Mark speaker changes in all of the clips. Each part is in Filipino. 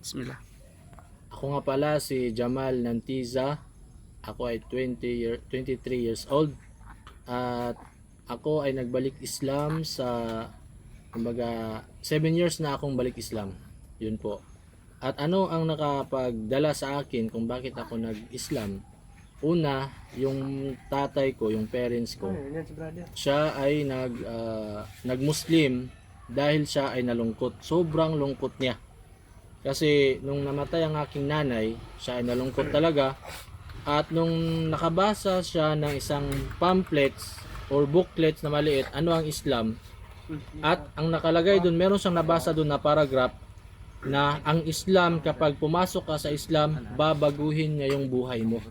Speaker 1: Bismillah.
Speaker 2: Ako nga pala si Jamal Nantiza. Ako ay 23 years old. At ako ay nagbalik Islam sa kumbaga 7 years na akong balik Islam. Yun po. At ano ang nakapagdala sa akin kung bakit ako nag-Islam? Una, yung tatay ko, yung parents ko, siya ay nag-Muslim dahil siya ay nalungkot. Sobrang lungkot niya. Kasi nung namatay ang aking nanay, siya ay nalungkot talaga. At nung nakabasa siya ng isang pamphlets or booklets na maliit, ano ang Islam? At ang nakalagay doon, meron siyang nabasa doon na paragraph na ang Islam, kapag pumasok ka sa Islam, babaguhin niya yung buhay mo.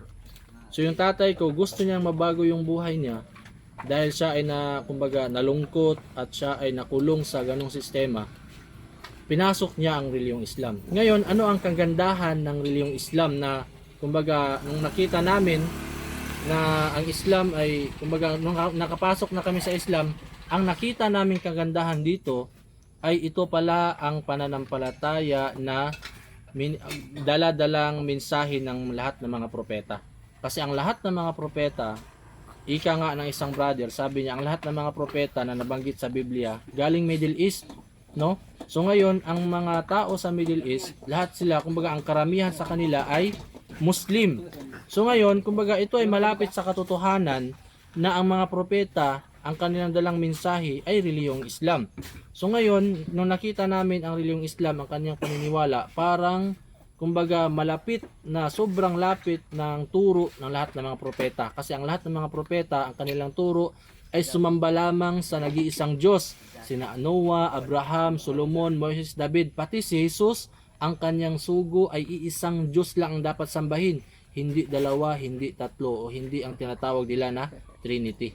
Speaker 2: So yung tatay ko, gusto niyang mabago yung buhay niya dahil siya ay kumbaga nalungkot at siya ay nakulong sa ganong sistema. Pinasok niya ang reliyong Islam. Ngayon, ano ang kagandahan ng reliyong Islam na kumbaga nung nakita namin na ang Islam ay kumbaga nung nakapasok na kami sa Islam, ang nakita naming kagandahan dito ay ito pala ang pananampalataya na dala-dalang mensahe ng lahat ng mga propeta. Kasi ang lahat ng mga propeta, ika nga ng isang brother, sabi niya, ang lahat ng mga propeta na nabanggit sa Biblia, galing Middle East, no? So ngayon, ang mga tao sa Middle East, lahat sila, kumbaga ang karamihan sa kanila ay Muslim. So ngayon, kumbaga ito ay malapit sa katotohanan na ang mga propeta, ang kanilang dalang mensahe ay reliyong Islam. So ngayon, nung nakita namin ang reliyong Islam, ang kanyang paniniwala, parang kumbaga malapit na sobrang lapit ng turo ng lahat ng mga propeta. Kasi ang lahat ng mga propeta, ang kanilang turo ay sumamba lamang sa nag-iisang Diyos. Sina Noah, Abraham, Solomon, Moses, David, pati si Jesus, ang kanyang sugo ay iisang Diyos lang ang dapat sambahin. Hindi dalawa, hindi tatlo, o hindi ang tinatawag nila na Trinity.